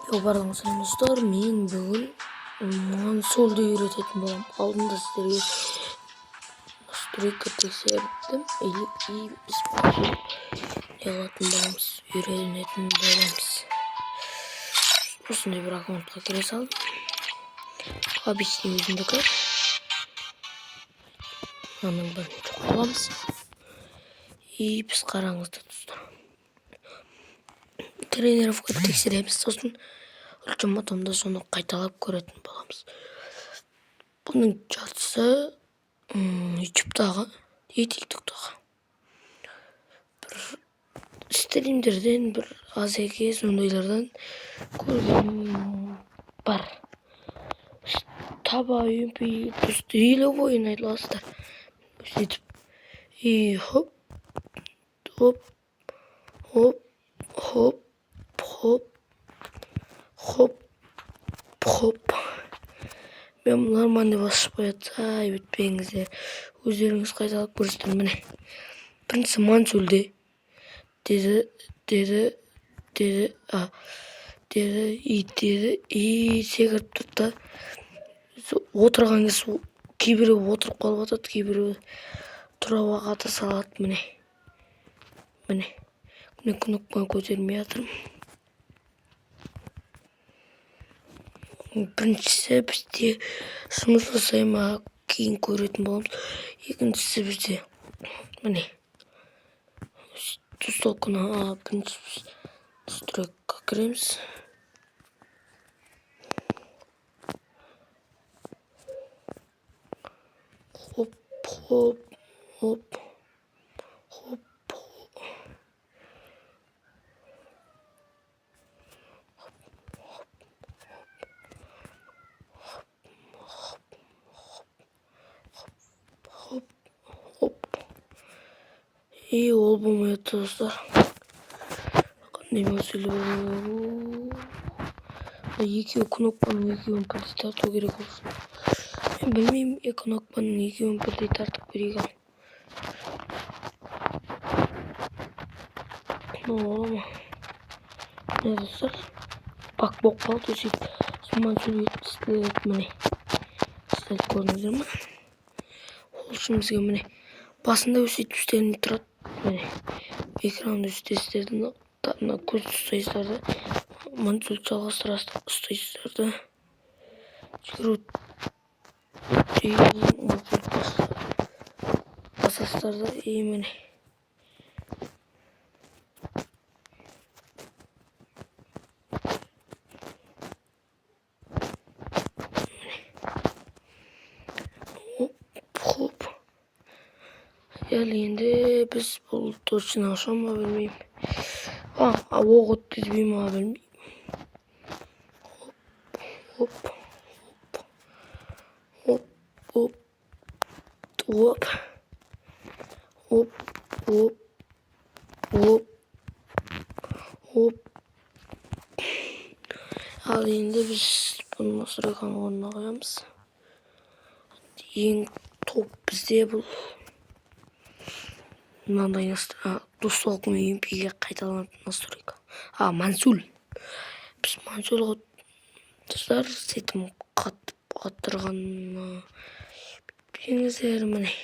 Барыңыздар достар, мен бүгін мансолды үйрететін болам. Алдында сіздерге настройка тексердім. И біз мансол не қылатын боламыз, үйренетін боламыз. Осындай бір аккаунтқа кіре салдым. Объясни өзімдікі. Аның бәрін жоқ қыламыз. И біз қараңыздар достар. Тренировка тексереміз, сосын ультиматумда соны қайталап көретін боламыз. Бұның жартысы ютубтағы и тиктоктағы бір стримдерден, бір азеке сондайлардан көргенім бар. Табайын просто елеп ойнайды ластар. Сөйтіп и хоп, хоп, хоп, хоп, хоп, хоп, хоп. Мен нормальный басып қояды. Өйтпеңіздер. Өздеріңіз қайталап көрсіздер. Міне. Біріншісі мансөлде. Деді. И секіріп тұрды. Отырған кез кейбіреу отырып қалып жатады, кейбіреу тұрауға қата салады. Міне кнопканы көтермей жатырмын. Біріншісі бізде жұмыс жасайма, кейін көретін боламыз. Екіншісі бізде міне тустолкына бірінші настройкаға кіреміз. Хоп, хоп, хоп, хоп, хоп. И ол болмайды достар. Қандай мәселе болу? Екеуі кнопканың екеуін бірдей тарту керек болсын. Мен білмеймін, кнопканың екеуін бірдей тартып берейік ал. Олама. Не достар? Бак болып қалды сөйтіп. Мансөл істеледі міне. Істеліп көрдіңіздер ме? Ол үшін бізге міне басында өсетіп істелініп тұрады. Міне экранды үстестерді көз ұстайсыздар да мансөл жалғастырасыздар, ұстайсыздар да жүгіру басасыздар да міне хоп. Енді біз бұл точно аша ма білмеймін. Оқ өткізбей ма білмеймін. Хоп, хоп, хоп, хоп, хоп, хоп, хоп, хоп. Ал енді біз бұны настройканы орнына қоямыз. Ең топ бізде бұл. Мынандай достық емпиге қайталанатын настройка. Мансөл. Біз мансөл достар сетім қаттырған біліңіздер міне.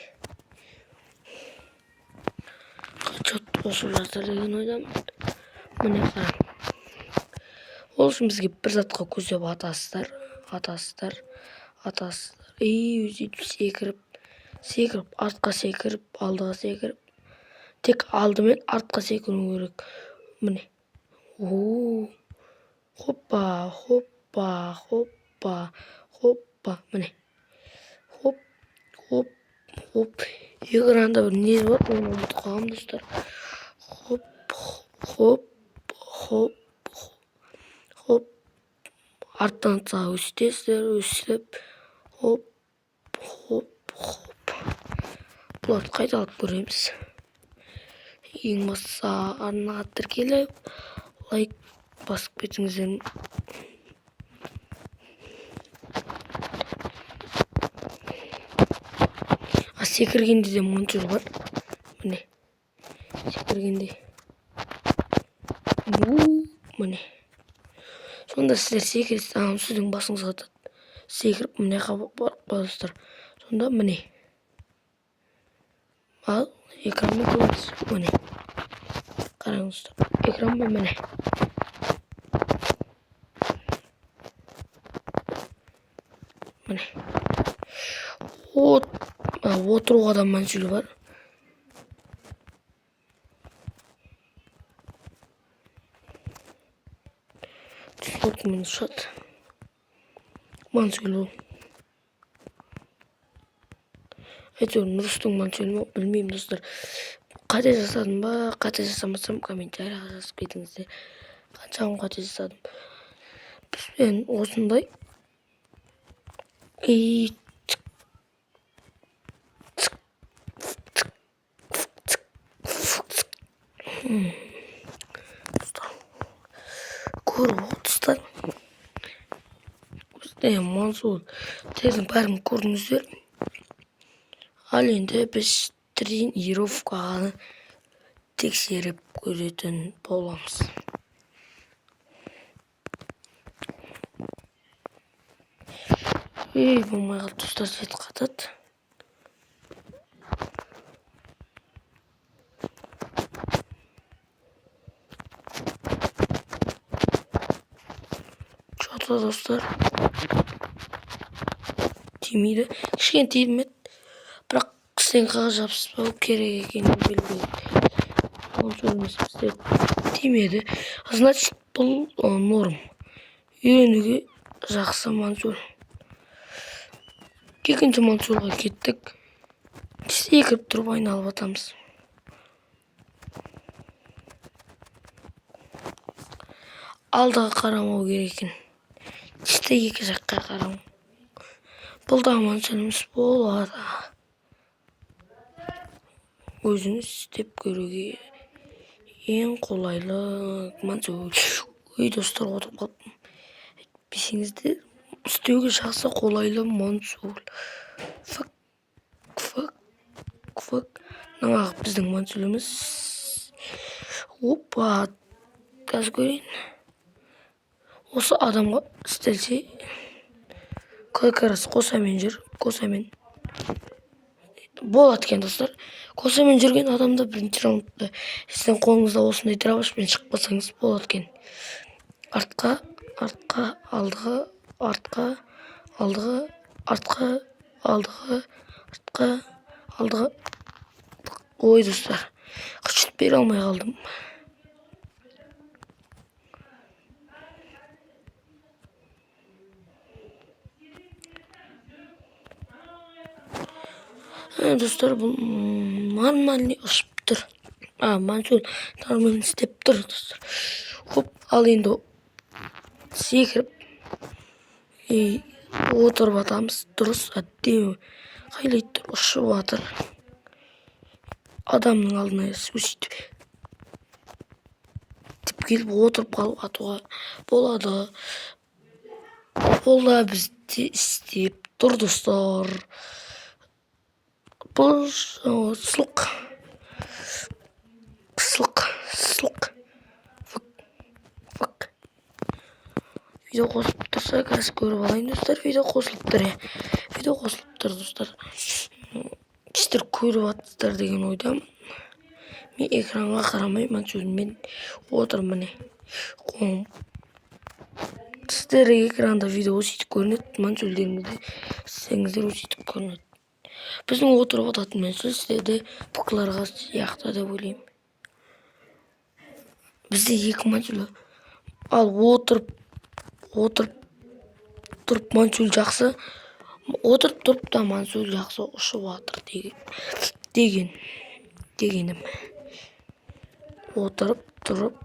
Қачат қосып жатыр деген ойдамын. Міне қарам. Ол үшін бізге бір затқа көздеп атасыздар. И өзетіп секіріп, артқа секіріп, алдыға секіріп. Тек алдымен артқа секіру керек. Міне. Хоппа, хоппа, хоппа, хоппа. Міне. Хоп, хоп, хоп. Экранда бір не бар, оны ұмытып қалғам достар. Хоп, хоп, хоп, хоп. Арттан sağa өсетесіздер, өсіліп. Хоп, хоп, хоп. Бұларды қайталап көреміз. Ең баста арнаға тіркеліп, лайк басып кетіңіздер. Секіргенде де мансөл бар. Міне. Секіргенде. Міне. Сонда сіздер секіресіз, сіздің басыңызға атады. Секіріп мына жаққа барып қаласыздар. Сонда міне. Ал экранды көресіз. Міне. Қараңыздар. Экран ба міне. Міне. Отыруға да мансүл бар. Түсіріп мен ұшады. Мансүл ол. Әйтеуір Нұрыстың мансүлі ма білмеймін достар. Қате жасадым ба, қате жасамасам комментарияға жазып кетіңіздер. Қаншағым қате жасадым. Бізбен осындай көріп отырсыздар. Бізде мансул тердің бәрін көрдіңіздер. Ал енді біз тренировканы тексеріп көретін боламыз. Болмай қалды достар, свет қатады. Что-то достар. Тимейді. Кішкене тиілмеді. Бірақ стенкаға жабыспау керек екенін білмейді. Онсыз бізде тимеді. Значит, бұл норм. Үйренуге жақсы мансул. Екінші мансулға кеттік. Секіріп тұрып айналып атамыз. Алдыға қарамау керек екен. Тісті екі жаққа қарау. Бұл да мансулымыз болады. Өзіңіз істеп көруге ең қолайлы мансул. Ой, достар, отырып қалдым. Бесіңізді істеуге жақсы қолайлы мансул. Фак. Нағақ біздің мансулымыз. Опа. Қазір көрейін. Осы адамға істелсе, көкарас қосамен жүр. Қосамен. Болады екен достар. Қосамен жүрген адамда бірінші раундта сіздің қолыңызда осындай дробашпен шықпасаңыз болады екен. Артқа, алдыға, алдыға. Ой, достар, қышып бере алмай қалдым. Достар, бұл нормальный ұшып тұр. Мансул нормально істеп тұр, достар. Хоп, ал енді секіріп отырып атамыз. Дұрыс, әттеу қайлайды тұр, ұшып атыр. Адамның алдына сөйтіп келіп отырып қалып атуға болады. Ол да бізде істеп тұр, достар. Бұл сылқ. Фак. Видео қосылып тұрса, қазір көріп алайын, достар. Видео қосылып тұр, достар. Сіздер көріп атсыздар деген ойдамын. Мен экранға қарамаймын, сөзіммен отырмын. Қолым. Сіздер экранда видео сөйтіп көрінеді, мансөлдеріңізді сіздеріңіздер сөйтіп көрінеді. Біздің отырып ататын мансөл сіздерді пықларға сияқты деп ойлаймын. Бізде екі мансөл. Ал отырып тұрып мансөл жақсы. Отырып тұрып та мансөл жақсы ұшып атыр дегенім. Отырып тұрып.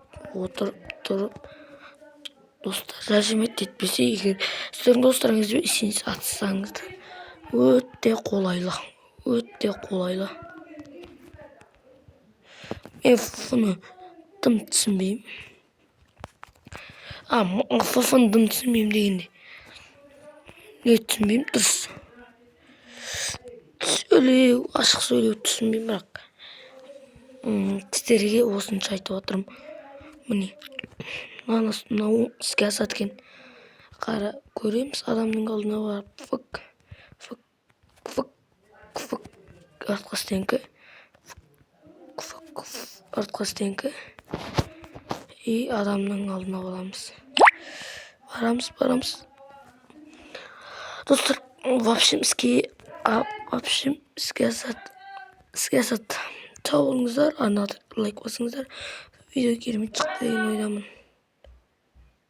Достар, рәжімет етпесе егер сіздердің достарыңызбен ісіңіз атсаңыздар. Өте қолайлы. Мен фыны дым түсінбеймін. Фыны дым түсінбеймін дегенде. Не түсінбеймін, дұрыс. Ашық сөйлеу түсінбеймін, бірақ сіздерге осынша айтып отырмын. Міне. мынау іске асады екен. Қара көреміз, адамның алдына барып фык фык фык фык артқа стенкі фык артқа стенкі и адамның алдына барамыз. Достар, в общем іске асады. Сау болыңыздар, арнады лайк басыңыздар. Видео керемет шықты деген ойдамын.